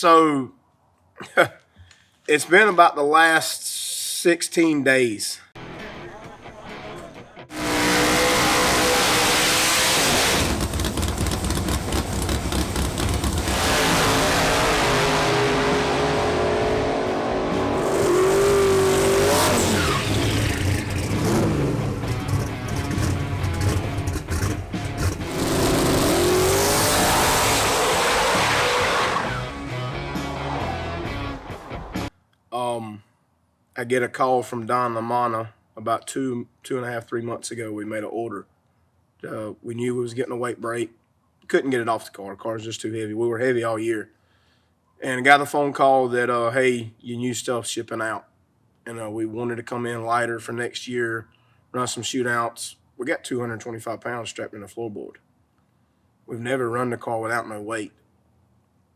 So it's been about the last 16 days. I get a call from Don Lamana about two and a half, 3 months ago. We made an order. We knew we was getting a weight break. Couldn't get it off the car. The car's just too heavy. We were heavy all year. And I got a phone call that, hey, your new stuff's shipping out. And we wanted to come in lighter for next year, run some shootouts. We got 225 pounds strapped in the floorboard. We've never run the car without no weight.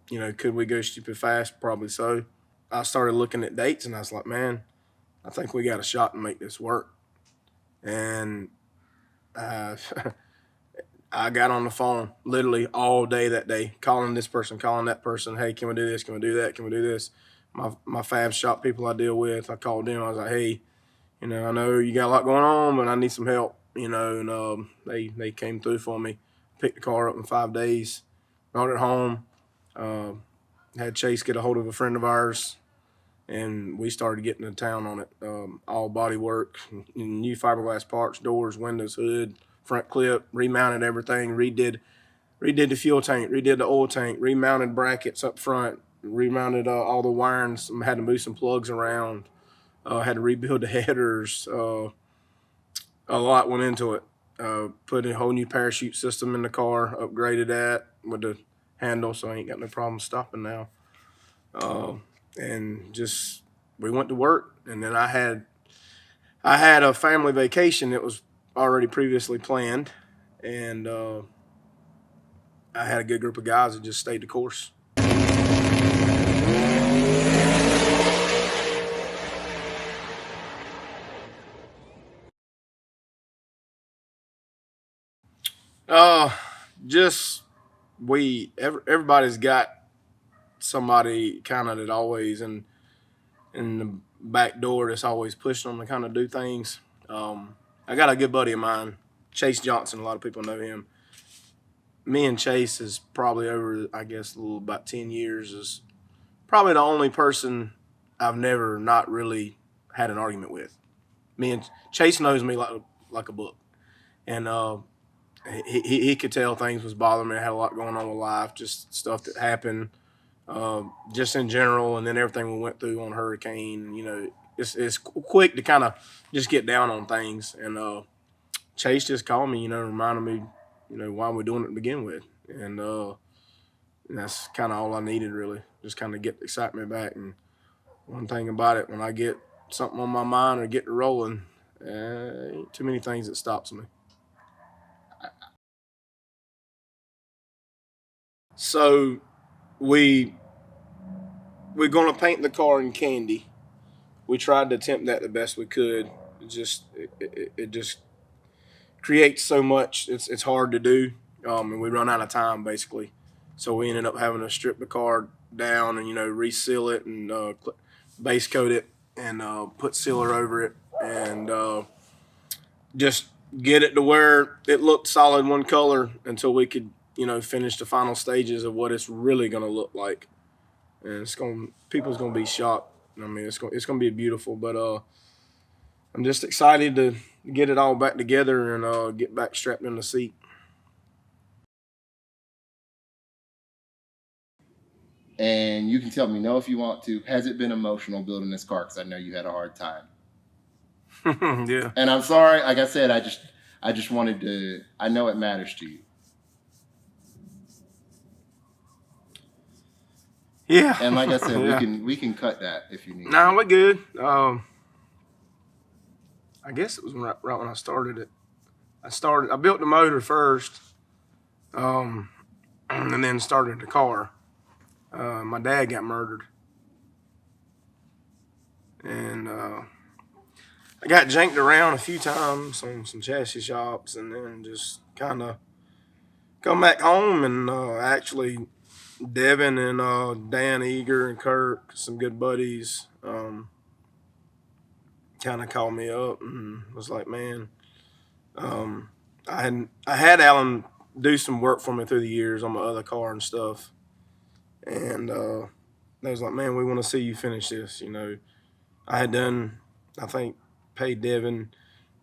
You know, could we go stupid fast? Probably so. I started looking at dates, and I was like, man, I think we got a shot to make this work. And I got on the phone literally all day that day, calling this person, calling that person. Hey, can we do this? Can we do that? Can we do this? My fab shop people I deal with, I called them. I was like, hey, you know, I know you got a lot going on, but I need some help, you know. And they came through for me, picked the car up in 5 days, brought it home. Had Chase get a hold of a friend of ours, and we started getting to town on it. All body work, new fiberglass parts, doors, windows, hood, front clip, remounted everything, redid the fuel tank, redid the oil tank, remounted brackets up front, remounted all the wirings, had to move some plugs around, had to rebuild the headers. A lot went into it. Put a whole new parachute system in the car, upgraded that with the handle, so I ain't got no problem stopping now. And just we went to work, and then I had a family vacation that was already previously planned, and I had a good group of guys that just stayed the course. Just everybody's got somebody kind of that always in the back door that's always pushing them to kind of do things. I got a good buddy of mine, Chase Johnson. A lot of people know him. Me and Chase is probably over, I guess, about 10 years, is probably the only person I've never not really had an argument with. Me and Chase knows me like a book. And he could tell things was bothering me. I had a lot going on with life, just stuff that happened, just in general, and then everything we went through on hurricane. You know, it's quick to kind of just get down on things. And Chase just called me, you know, reminded me, you know, why we're doing it to begin with. And that's kind of all I needed, really, just kind of get the excitement back. And one thing about it, when I get something on my mind or get to rolling, ain't too many things that stops me. So we're gonna paint the car in candy. We tried to attempt that the best we could. It just creates so much. It's hard to do, and we run out of time basically. So we ended up having to strip the car down and, you know, reseal it and base coat it and put sealer over it and just get it to where it looked solid one color until we could, you know, finish the final stages of what it's really going to look like. And people's going to be shocked. I mean, it's going to be beautiful, but I'm just excited to get it all back together and get back strapped in the seat. And you can tell me no if you want to. Has it been emotional building this car? Because I know you had a hard time. Yeah. And I'm sorry. Like I said, I just wanted to. I know it matters to you. Yeah. And like I said, yeah. we can cut that if you need. Nah, we're good. I guess it was right when I started it. I built the motor first, and then started the car. My dad got murdered, and I got janked around a few times on some chassis shops, and then just kind of come back home and actually Devin and Dan Eager and Kirk, some good buddies, kind of called me up and was like, "Man, um, I had Alan do some work for me through the years on my other car and stuff, and they was like, "Man, we want to see you finish this." I had done, I think, paid Devin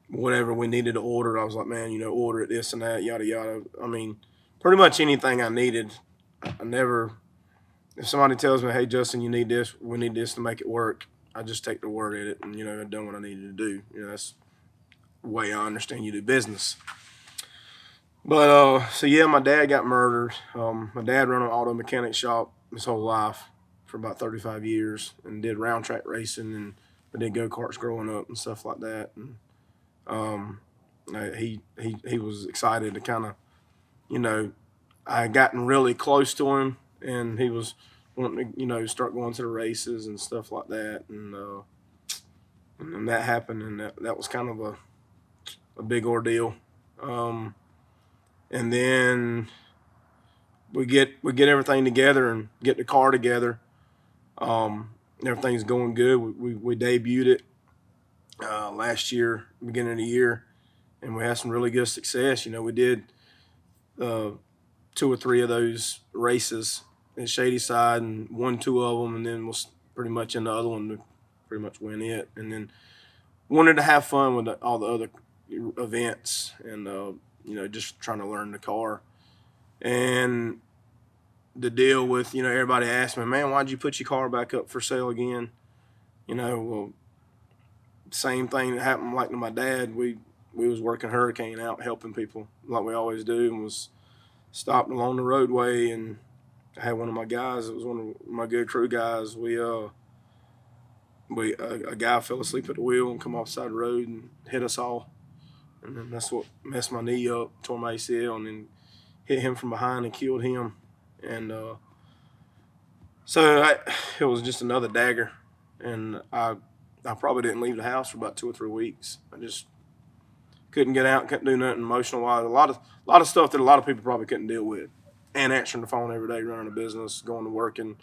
whatever we needed to order. I was like, "Man, order it this and that, yada yada." I mean, pretty much anything I needed. I never, if somebody tells me, "Hey, Justin, you need this, we need this to make it work," I just take the word at it, and I've done what I needed to do. That's the way I understand you do business. But so yeah, my dad got murdered. My dad ran an auto mechanic shop his whole life for about 35 years, and did round track racing, and I did go karts growing up and stuff like that. And um, he was excited to kind of, I had gotten really close to him, and he was wanting to start going to the races and stuff like that. And then that happened, and that was kind of a big ordeal. Um, and then we get everything together and get the car together. Everything's going good. We debuted it last year, beginning of the year, and we had some really good success. We did uh, two or three of those races in Shady Side and won two of them, and then was pretty much in the other one to pretty much win it. And then wanted to have fun with all the other events, and just trying to learn the car. And the deal with everybody asked me, "Man, why'd you put your car back up for sale again?" Well, same thing that happened like to my dad. We was working hurricane out, helping people like we always do, and was stopped along the roadway, and I had one of my guys. It was one of my good crew guys. A guy fell asleep at the wheel and come off the side of the road and hit us all, and then that's what messed my knee up, tore my ACL, and then hit him from behind and killed him. And it was just another dagger, and I probably didn't leave the house for about 2 or 3 weeks. I just couldn't get out, couldn't do nothing emotional wise. A lot of stuff that a lot of people probably couldn't deal with. And answering the phone every day, running a business, going to work and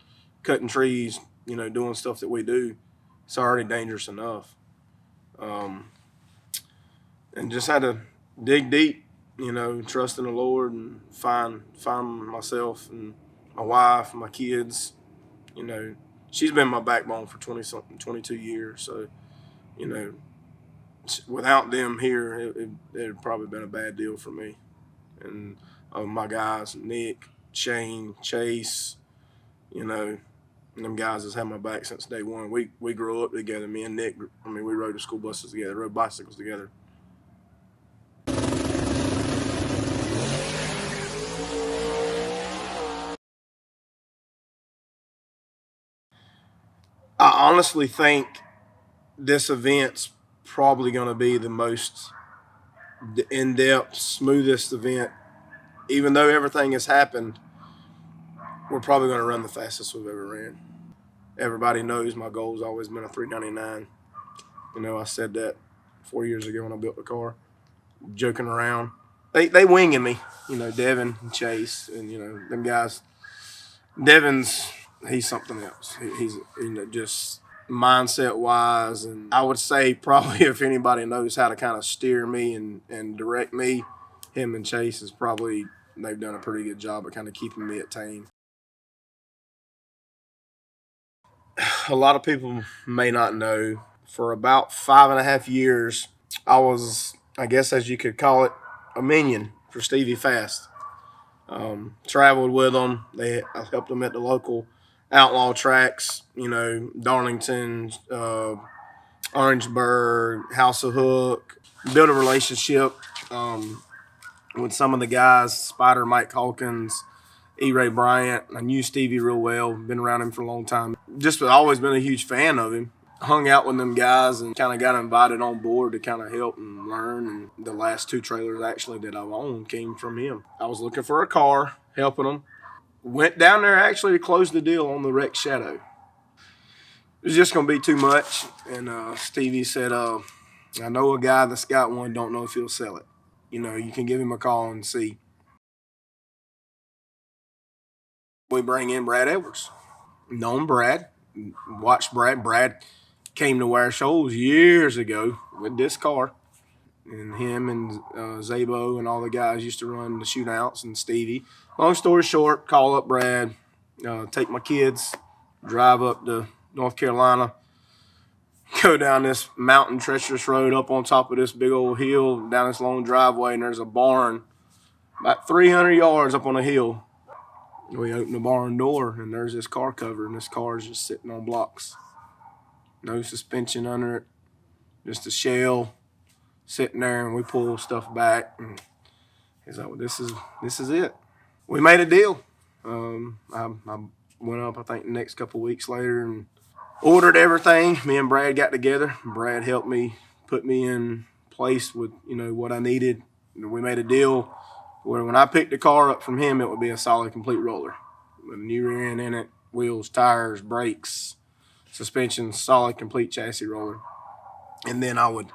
cutting trees, doing stuff that we do. It's already dangerous enough. Um, and just had to dig deep, trust in the Lord and find myself and my wife and my kids. You know, she's been my backbone for 20 something, 22 years. So, you know, without them here, it'd probably been a bad deal for me. And my guys, Nick, Shane, Chase, you know, and them guys has had my back since day one. We grew up together. Me and Nick, we rode the school buses together, rode bicycles together. I honestly think this event's probably going to be the most in-depth, smoothest event. Even though everything has happened, we're probably going to run the fastest we've ever ran. Everybody knows my goal's always been a 399. I said that 4 years ago when I built the car, joking around. They winging me, Devin and Chase, and them guys. He's something else. He's just mindset wise, and I would say probably if anybody knows how to kind of steer me and direct me, him and Chase is probably, they've done a pretty good job of kind of keeping me at tame. A lot of people may not know, for about 5.5 years, I was, I guess as you could call it, a minion for Stevie Fast. Traveled with them. I helped them at the local outlaw tracks, Darlington, Orangeburg, House of Hook. Built a relationship with some of the guys, Spider Mike Hawkins, E. Ray Bryant. I knew Stevie real well, been around him for a long time. Just always been a huge fan of him. Hung out with them guys and kind of got invited on board to kind of help and learn. And the last two trailers actually that I've owned came from him. I was looking for a car, helping them. Went down there actually to close the deal on the Rex Shadow. It was just going to be too much. And Stevie said, I know a guy that's got one, don't know if he'll sell it. You can give him a call and see. we bring in Brad Edwards. Known Brad, watched Brad. Brad came to Ware Shoals years ago with this car. And him and Zabo and all the guys used to run the shootouts, and Stevie. Long story short, call up Brad, take my kids, drive up to North Carolina, go down this mountain treacherous road up on top of this big old hill, down this long driveway, and there's a barn about 300 yards up on a hill. We open the barn door, and there's this car cover, and this car is just sitting on blocks. No suspension under it, just a shell sitting there, and we pull stuff back, and he's like, well, this is it. We made a deal. I went up, I think, the next couple of weeks later and ordered everything. Me and Brad got together. Brad helped me, put me in place with, what I needed. We made a deal where when I picked the car up from him, it would be a solid, complete roller. With a new rear end in it, wheels, tires, brakes, suspension, solid, complete chassis roller. And then I would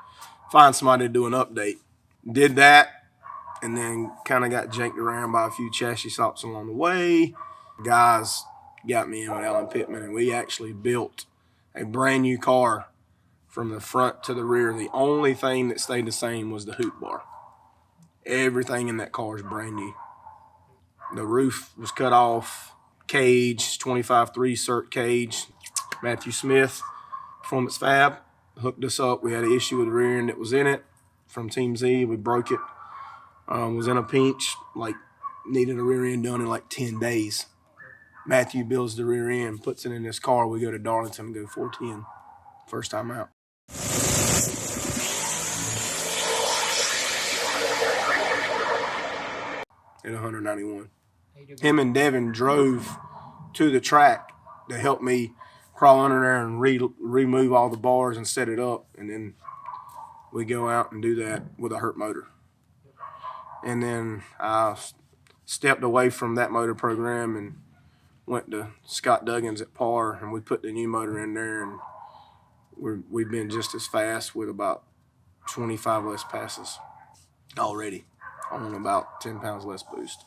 find somebody to do an update. Did that, and then kind of got janked around by a few chassis stops along the way. Guys got me in with Alan Pittman, and we actually built a brand new car from the front to the rear. The only thing that stayed the same was the hoop bar. Everything in that car is brand new. The roof was cut off, cage, 25-3 cert cage. Matthew Smith, Performance Fab, hooked us up. We had an issue with the rear end that was in it from Team Z. We broke it. Was in a pinch, needed a rear end done in 10 days. Matthew builds the rear end, puts it in this car. We go to Darlington and go 410. First time out. At 191. Him and Devin drove to the track to help me crawl under there and remove all the bars and set it up, and then we go out and do that with a hurt motor. And then I stepped away from that motor program and went to Scott Duggins at Par, and we put the new motor in there, and we've been just as fast with about 25 less passes already on about 10 pounds less boost.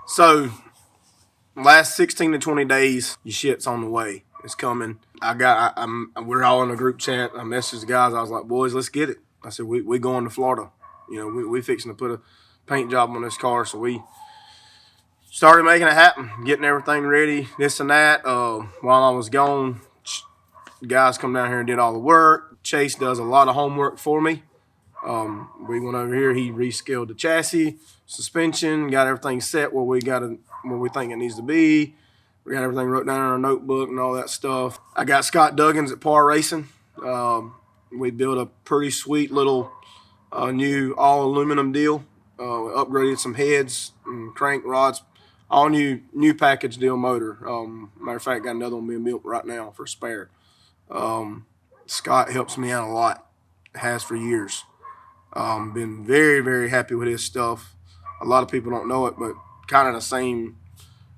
So last 16 to 20 days, your shit's on the way. It's coming. We're all in a group chat. I messaged the guys. I was like, boys, let's get it. I said, we going to Florida. We fixing to put a paint job on this car. So we started making it happen, getting everything ready, this and that. While I was gone, guys come down here and did all the work. Chase does a lot of homework for me. We went over here. He rescaled the chassis, suspension, got everything set where we think it needs to be. We got everything wrote down in our notebook and all that stuff. I got Scott Duggins at Par Racing. We built a pretty sweet little new all aluminum deal. We upgraded some heads and crank rods. All new package deal motor. Matter of fact, got another one being built right now for spare. Scott helps me out a lot. Has for years. Been very, very happy with his stuff. A lot of people don't know it, but kind of the same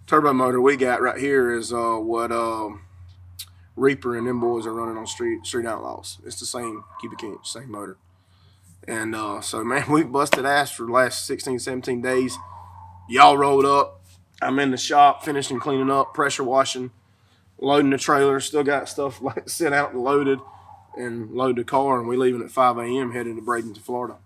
turbo motor we got right here is what Reaper and them boys are running on Street Outlaws. It's the same cubic inch, same motor. And so, man, we busted ass for the last 16, 17 days. Y'all rolled up. I'm in the shop, finishing cleaning up, pressure washing, loading the trailer. Still got stuff set out and loaded, and load the car, and we leaving at 5 a.m. heading to Bradenton, Florida.